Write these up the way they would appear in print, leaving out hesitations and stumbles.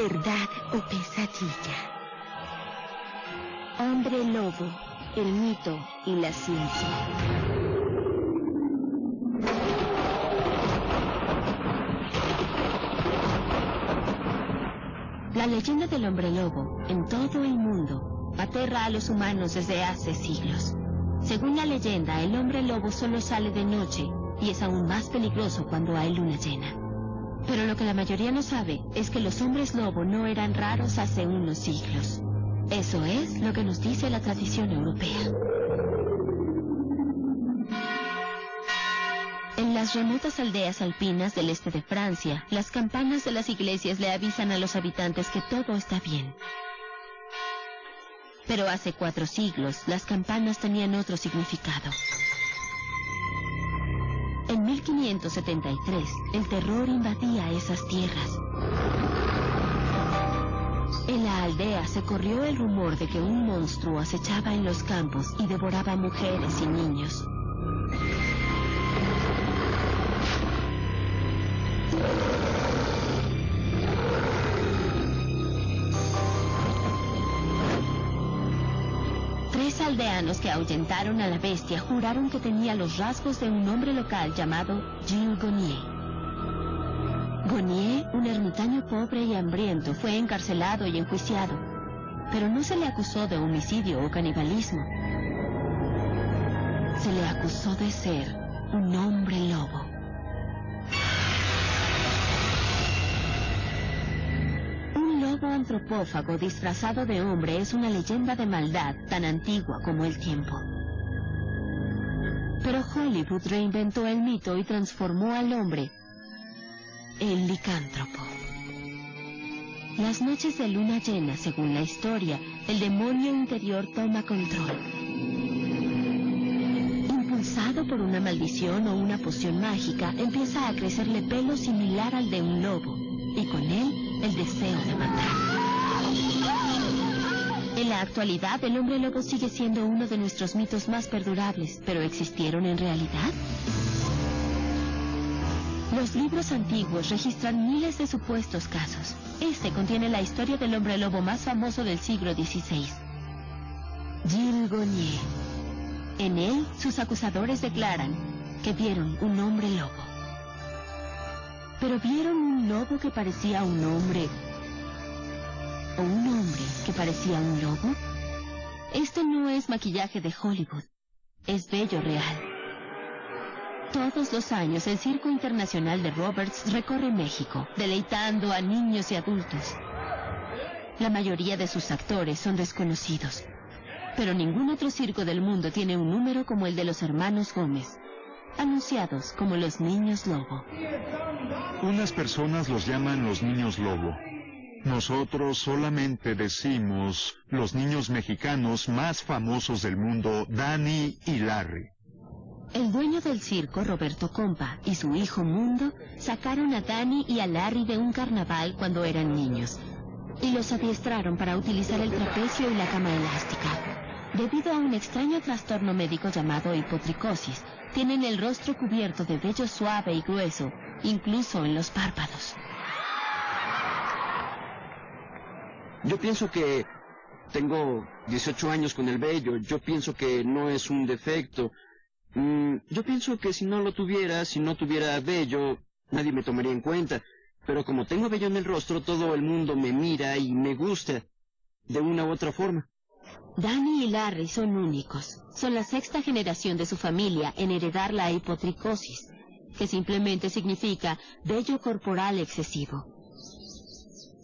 ¿Verdad o pesadilla? Hombre lobo, el mito y la ciencia. La leyenda del hombre lobo, en todo el mundo, aterra a los humanos desde hace siglos. Según la leyenda, el hombre lobo solo sale de noche y es aún más peligroso cuando hay luna llena. Pero lo que la mayoría no sabe es que los hombres lobo no eran raros hace unos siglos. Eso es lo que nos dice la tradición europea. En las remotas aldeas alpinas del este de Francia, las campanas de las iglesias le avisan a los habitantes que todo está bien. Pero hace 4 siglos, las campanas tenían otro significado. En 1573, el terror invadía esas tierras. En la aldea se corrió el rumor de que un monstruo acechaba en los campos y devoraba mujeres y niños. Aldeanos que ahuyentaron a la bestia juraron que tenía los rasgos de un hombre local llamado Gilles Gonier. Gonier, un ermitaño pobre y hambriento, fue encarcelado y enjuiciado, pero no se le acusó de homicidio o canibalismo. Se le acusó de ser un hombre lobo. Un antropófago disfrazado de hombre es una leyenda de maldad tan antigua como el tiempo. Pero Hollywood reinventó el mito y transformó al hombre en licántropo. Las noches de luna llena, según la historia, el demonio interior toma control. Impulsado por una maldición o una poción mágica, empieza a crecerle pelo similar al de un lobo, y con él el deseo de matar. En la actualidad, el hombre lobo sigue siendo uno de nuestros mitos más perdurables, pero ¿existieron en realidad? Los libros antiguos registran miles de supuestos casos. Este contiene la historia del hombre lobo más famoso del siglo XVI, Gilles Gonier. En él, sus acusadores declaran que vieron un hombre lobo. ¿Pero vieron un lobo que parecía un hombre? ¿O un hombre que parecía un lobo? Esto no es maquillaje de Hollywood. Es bello real. Todos los años, el Circo Internacional de Roberts recorre México, deleitando a niños y adultos. La mayoría de sus actores son desconocidos. Pero ningún otro circo del mundo tiene un número como el de los hermanos Gómez, anunciados como los niños lobo. Unas personas los llaman los niños lobo. Nosotros solamente decimos los niños mexicanos más famosos del mundo, Danny y Larry. El dueño del circo, Roberto Compa, y su hijo Mundo sacaron a Danny y a Larry de un carnaval cuando eran niños y los adiestraron para utilizar el trapecio y la cama elástica. Debido a un extraño trastorno médico llamado hipotricosis, tienen el rostro cubierto de vello suave y grueso, incluso en los párpados. Yo pienso que tengo 18 años con el vello. Yo pienso que no es un defecto. Yo pienso que si no lo tuviera, si no tuviera vello, nadie me tomaría en cuenta. Pero como tengo vello en el rostro, todo el mundo me mira y me gusta, de una u otra forma. Danny y Larry son únicos. Son la 6ª generación de su familia en heredar la hipotricosis, que simplemente significa vello corporal excesivo.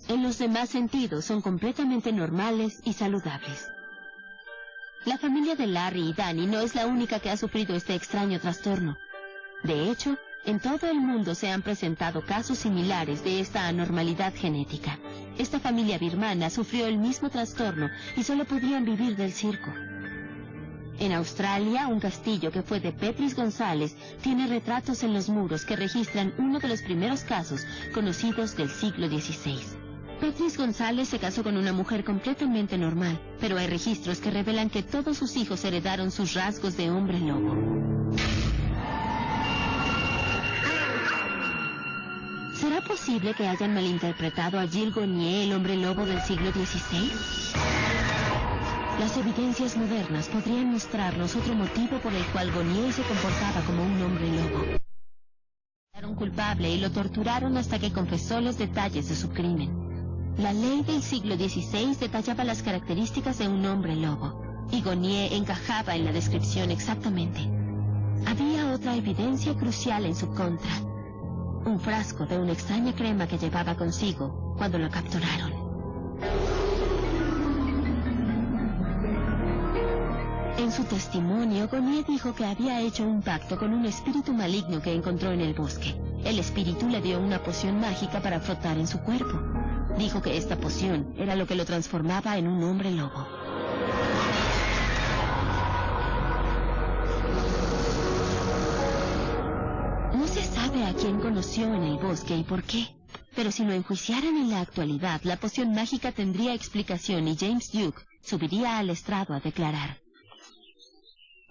En los demás sentidos son completamente normales y saludables. La familia de Larry y Danny no es la única que ha sufrido este extraño trastorno. De hecho, en todo el mundo se han presentado casos similares de esta anormalidad genética. Esta familia birmana sufrió el mismo trastorno y solo podían vivir del circo. En Australia, un castillo que fue de Petris González tiene retratos en los muros que registran uno de los primeros casos conocidos del siglo XVI. Petris González se casó con una mujer completamente normal, pero hay registros que revelan que todos sus hijos heredaron sus rasgos de hombre lobo. ¿Será posible que hayan malinterpretado a Gilles Gonier, el hombre lobo del siglo XVI? Las evidencias modernas podrían mostrarnos otro motivo por el cual Gonier se comportaba como un hombre lobo. Lo culpable y lo torturaron hasta que confesó los detalles de su crimen. La ley del siglo XVI detallaba las características de un hombre lobo, y Gonier encajaba en la descripción exactamente. Había otra evidencia crucial en su contra: un frasco de una extraña crema que llevaba consigo cuando lo capturaron. En su testimonio, Gonier dijo que había hecho un pacto con un espíritu maligno que encontró en el bosque. El espíritu le dio una poción mágica para frotar en su cuerpo. Dijo que esta poción era lo que lo transformaba en un hombre lobo. No se sabe a quién conoció en el bosque y por qué. Pero si lo enjuiciaran en la actualidad, la poción mágica tendría explicación y James Duke subiría al estrado a declarar.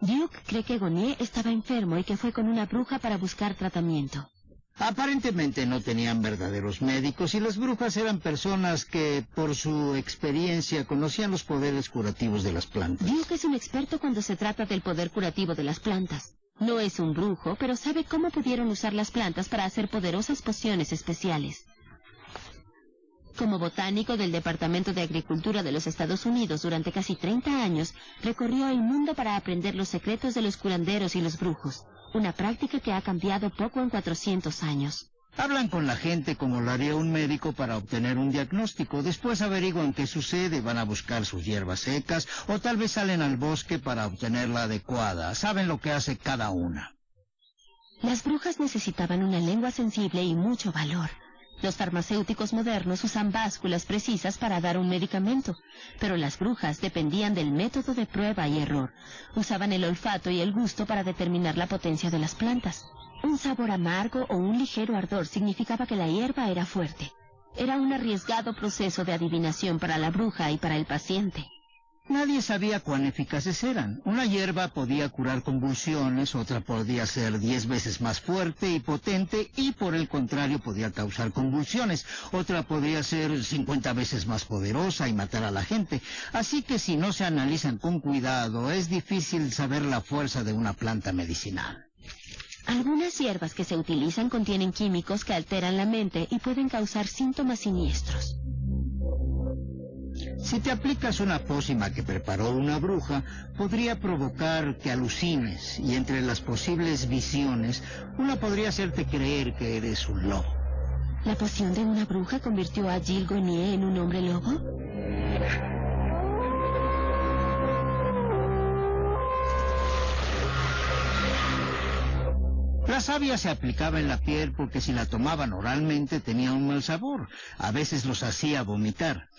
Duke cree que Gonier estaba enfermo y que fue con una bruja para buscar tratamiento. Aparentemente no tenían verdaderos médicos y las brujas eran personas que, por su experiencia, conocían los poderes curativos de las plantas. Duke es un experto cuando se trata del poder curativo de las plantas. No es un brujo, pero sabe cómo pudieron usar las plantas para hacer poderosas pociones especiales. Como botánico del Departamento de Agricultura de los Estados Unidos durante casi 30 años, recorrió el mundo para aprender los secretos de los curanderos y los brujos, una práctica que ha cambiado poco en 400 años. Hablan con la gente como lo haría un médico para obtener un diagnóstico. Después averiguan qué sucede, van a buscar sus hierbas secas o tal vez salen al bosque para obtener la adecuada. Saben lo que hace cada una. Las brujas necesitaban una lengua sensible y mucho valor. Los farmacéuticos modernos usan básculas precisas para dar un medicamento, pero las brujas dependían del método de prueba y error. Usaban el olfato y el gusto para determinar la potencia de las plantas. Un sabor amargo o un ligero ardor significaba que la hierba era fuerte. Era un arriesgado proceso de adivinación para la bruja y para el paciente. Nadie sabía cuán eficaces eran. Una hierba podía curar convulsiones, otra podía ser 10 veces más fuerte y potente y por el contrario podía causar convulsiones. Otra podría ser 50 veces más poderosa y matar a la gente. Así que si no se analizan con cuidado, es difícil saber la fuerza de una planta medicinal. Algunas hierbas que se utilizan contienen químicos que alteran la mente y pueden causar síntomas siniestros. Si te aplicas una pócima que preparó una bruja, podría provocar que alucines, y entre las posibles visiones, una podría hacerte creer que eres un lobo. ¿La poción de una bruja convirtió a Gilles Gonier en un hombre lobo? La savia se aplicaba en la piel porque si la tomaban oralmente tenía un mal sabor. A veces los hacía vomitar.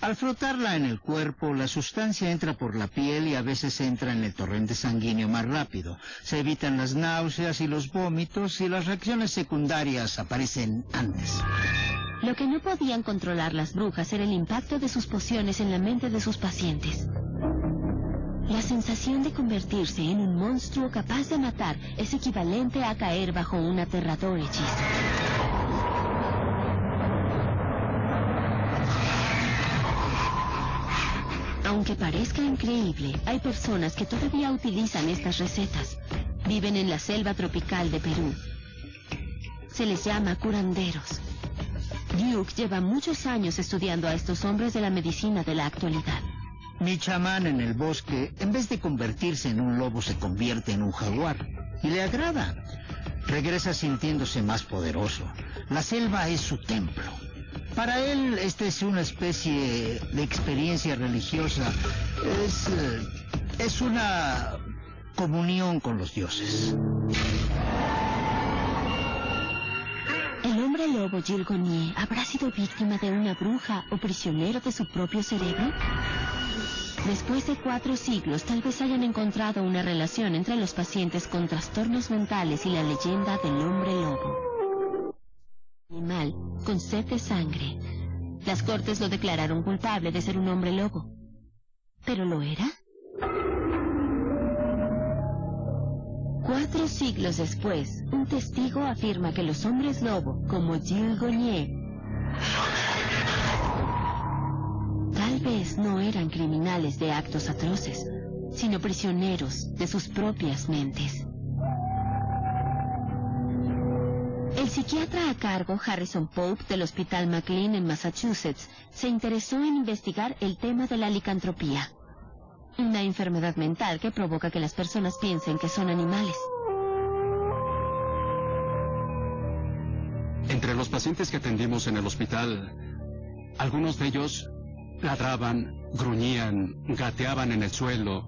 Al frotarla en el cuerpo, la sustancia entra por la piel y a veces entra en el torrente sanguíneo más rápido. Se evitan las náuseas y los vómitos y las reacciones secundarias aparecen antes. Lo que no podían controlar las brujas era el impacto de sus pociones en la mente de sus pacientes. La sensación de convertirse en un monstruo capaz de matar es equivalente a caer bajo un aterrador hechizo. Aunque parezca increíble, hay personas que todavía utilizan estas recetas. Viven en la selva tropical de Perú. Se les llama curanderos. Duke lleva muchos años estudiando a estos hombres de la medicina de la actualidad. Mi chamán en el bosque, en vez de convertirse en un lobo, se convierte en un jaguar. Y le agrada. Regresa sintiéndose más poderoso. La selva es su templo. Para él, esta es una especie de experiencia religiosa. Es una comunión con los dioses. ¿El hombre lobo Gilles Gonier habrá sido víctima de una bruja o prisionero de su propio cerebro? Después de 4 siglos, tal vez hayan encontrado una relación entre los pacientes con trastornos mentales y la leyenda del hombre lobo. Animal con sed de sangre. Las cortes lo declararon culpable de ser un hombre lobo. ¿Pero lo era? 4 siglos después, un testigo afirma que los hombres lobo, como Gilles Gonier, tal vez no eran criminales de actos atroces, sino prisioneros de sus propias mentes. El psiquiatra a cargo, Harrison Pope, del Hospital McLean en Massachusetts, se interesó en investigar el tema de la licantropía, una enfermedad mental que provoca que las personas piensen que son animales. Entre los pacientes que atendimos en el hospital, algunos de ellos ladraban, gruñían, gateaban en el suelo,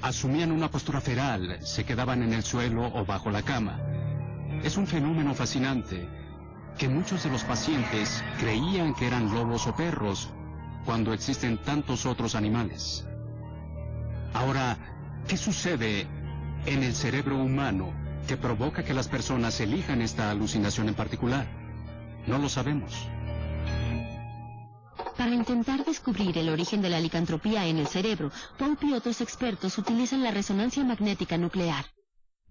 asumían una postura feral, se quedaban en el suelo o bajo la cama. Es un fenómeno fascinante que muchos de los pacientes creían que eran lobos o perros cuando existen tantos otros animales. Ahora, ¿qué sucede en el cerebro humano que provoca que las personas elijan esta alucinación en particular? No lo sabemos. Para intentar descubrir el origen de la licantropía en el cerebro, Pope y otros expertos utilizan la resonancia magnética nuclear.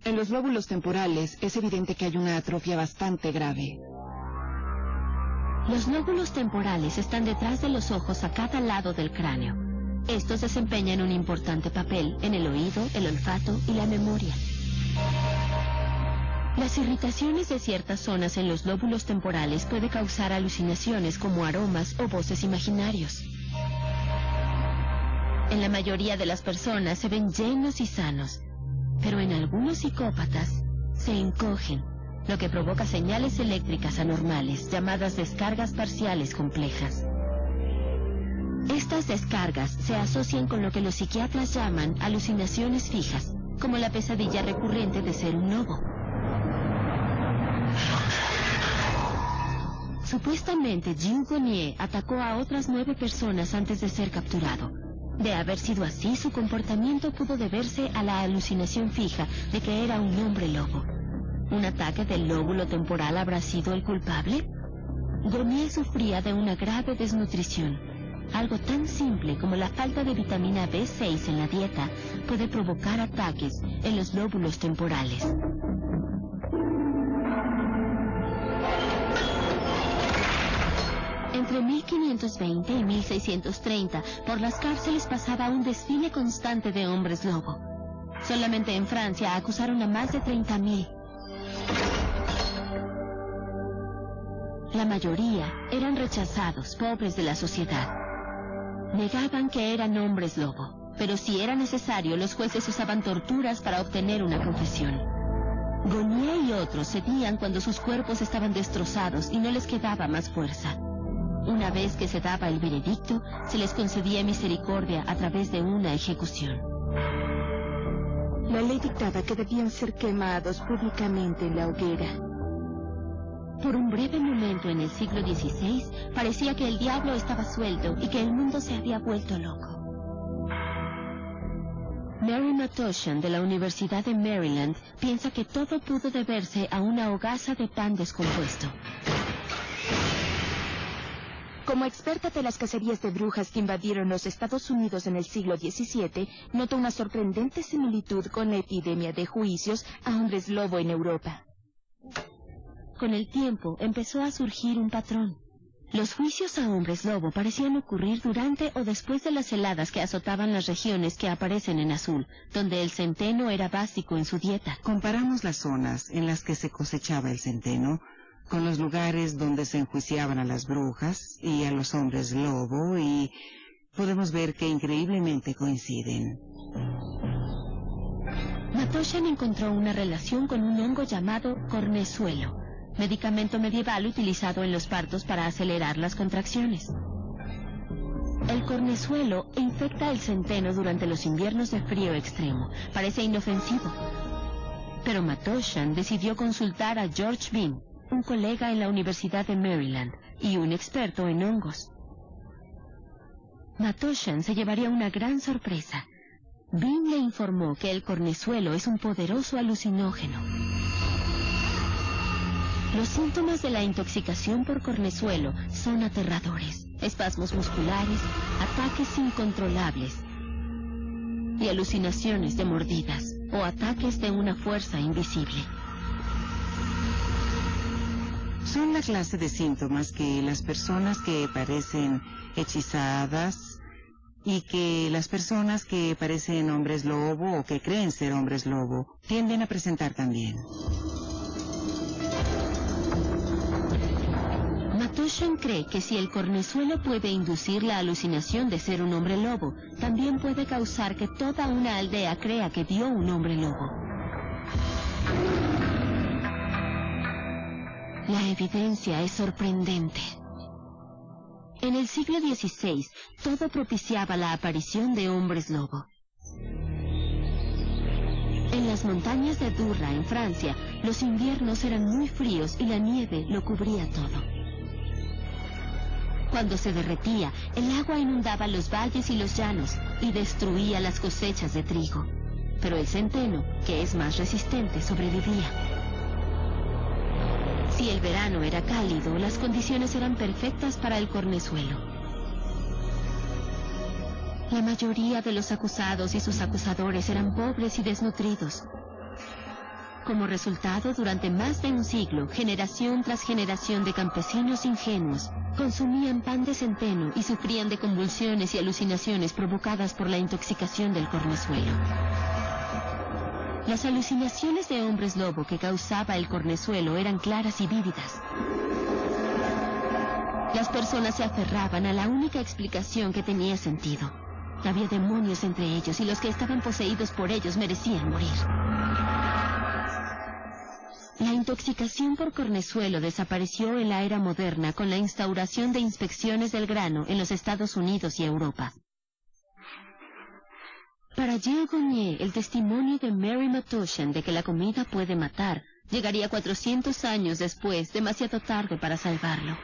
En los lóbulos temporales es evidente que hay una atrofia bastante grave. Los lóbulos temporales están detrás de los ojos a cada lado del cráneo. Estos desempeñan un importante papel en el oído, el olfato y la memoria. Las irritaciones de ciertas zonas en los lóbulos temporales pueden causar alucinaciones como aromas o voces imaginarios. En la mayoría de las personas se ven llenos y sanos, pero en algunos psicópatas se encogen, lo que provoca señales eléctricas anormales, llamadas descargas parciales complejas. Estas descargas se asocian con lo que los psiquiatras llaman alucinaciones fijas, como la pesadilla recurrente de ser un lobo. Supuestamente, Gilles Gonier atacó a otras 9 personas antes de ser capturado. De haber sido así, su comportamiento pudo deberse a la alucinación fija de que era un hombre lobo. ¿Un ataque del lóbulo temporal habrá sido el culpable? Gonier sufría de una grave desnutrición. Algo tan simple como la falta de vitamina B6 en la dieta puede provocar ataques en los lóbulos temporales. Entre 1520 y 1630, por las cárceles pasaba un desfile constante de hombres lobo. Solamente en Francia acusaron a más de 30.000. La mayoría eran rechazados, pobres de la sociedad. Negaban que eran hombres lobo, pero si era necesario, los jueces usaban torturas para obtener una confesión. Gonier y otros cedían cuando sus cuerpos estaban destrozados y no les quedaba más fuerza. Una vez que se daba el veredicto, se les concedía misericordia a través de una ejecución. La ley dictaba que debían ser quemados públicamente en la hoguera. Por un breve momento en el siglo XVI, parecía que el diablo estaba suelto y que el mundo se había vuelto loco. Mary Matoshan, de la Universidad de Maryland, piensa que todo pudo deberse a una hogaza de pan descompuesto. Como experta de las cacerías de brujas que invadieron los Estados Unidos en el siglo XVII, notó una sorprendente similitud con la epidemia de juicios a hombres lobo en Europa. Con el tiempo empezó a surgir un patrón. Los juicios a hombres lobo parecían ocurrir durante o después de las heladas que azotaban las regiones que aparecen en azul, donde el centeno era básico en su dieta. Comparamos las zonas en las que se cosechaba el centeno con los lugares donde se enjuiciaban a las brujas y a los hombres lobo y podemos ver que increíblemente coinciden. Matoshan encontró una relación con un hongo llamado cornezuelo, medicamento medieval utilizado en los partos para acelerar las contracciones. El cornezuelo infecta el centeno durante los inviernos de frío extremo. Parece inofensivo. Pero Matoshan decidió consultar a George Bean, un colega en la Universidad de Maryland y un experto en hongos. Matoshan se llevaría una gran sorpresa. Bean le informó que el cornezuelo es un poderoso alucinógeno. Los síntomas de la intoxicación por cornezuelo son aterradores: espasmos musculares, ataques incontrolables y alucinaciones de mordidas. o ataques de una fuerza invisible. Son la clase de síntomas que las personas que parecen hechizadas y que las personas que parecen hombres lobo o que creen ser hombres lobo tienden a presentar también. Matoshan cree que si el cornezuelo puede inducir la alucinación de ser un hombre lobo, también puede causar que toda una aldea crea que vio un hombre lobo. La evidencia es sorprendente. En el siglo XVI, todo propiciaba la aparición de hombres lobo. En las montañas de Durra, en Francia, los inviernos eran muy fríos y la nieve lo cubría todo. Cuando se derretía, el agua inundaba los valles y los llanos y destruía las cosechas de trigo. Pero el centeno, que es más resistente, sobrevivía. Si el verano era cálido, las condiciones eran perfectas para el cornezuelo. La mayoría de los acusados y sus acusadores eran pobres y desnutridos. Como resultado, durante más de un siglo, generación tras generación de campesinos ingenuos consumían pan de centeno y sufrían de convulsiones y alucinaciones provocadas por la intoxicación del cornezuelo. Las alucinaciones de hombres lobo que causaba el cornezuelo eran claras y vívidas. Las personas se aferraban a la única explicación que tenía sentido. Había demonios entre ellos y los que estaban poseídos por ellos merecían morir. La intoxicación por cornezuelo desapareció en la era moderna con la instauración de inspecciones del grano en los Estados Unidos y Europa. Para Gilles Goniet, el testimonio de Mary Matoshan de que la comida puede matar llegaría 400 años después, demasiado tarde para salvarlo.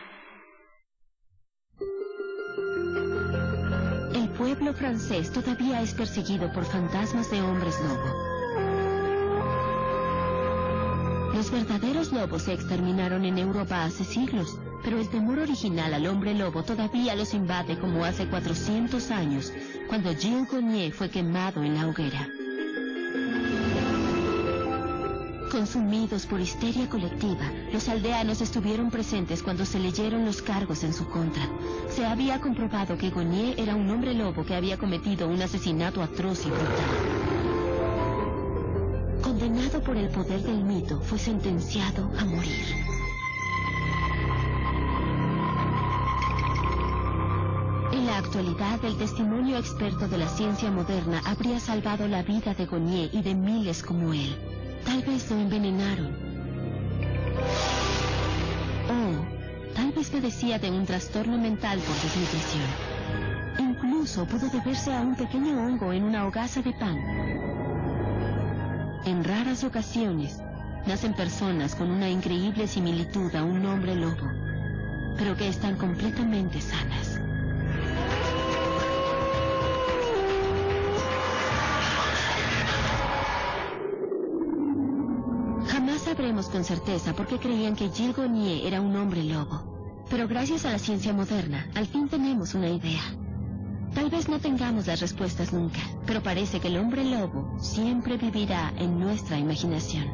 El pueblo francés todavía es perseguido por fantasmas de hombres lobo. Los verdaderos lobos se exterminaron en Europa hace siglos, pero el temor original al hombre lobo todavía los invade como hace 400 años, cuando Gilles Goniet fue quemado en la hoguera. Consumidos por histeria colectiva, los aldeanos estuvieron presentes cuando se leyeron los cargos en su contra. Se había comprobado que Goniet era un hombre lobo que había cometido un asesinato atroz y brutal. Condenado por el poder del mito, fue sentenciado a morir. En la actualidad, el testimonio experto de la ciencia moderna habría salvado la vida de Goniet y de miles como él. Tal vez lo envenenaron. O tal vez padecía de un trastorno mental por desnutrición. Incluso pudo deberse a un pequeño hongo en una hogaza de pan. En raras ocasiones, nacen personas con una increíble similitud a un hombre lobo, pero que están completamente sanas. Jamás sabremos con certeza por qué creían que Gilles Goniet era un hombre lobo, pero gracias a la ciencia moderna, al fin tenemos una idea. Tal vez no tengamos las respuestas nunca, pero parece que el hombre lobo siempre vivirá en nuestra imaginación.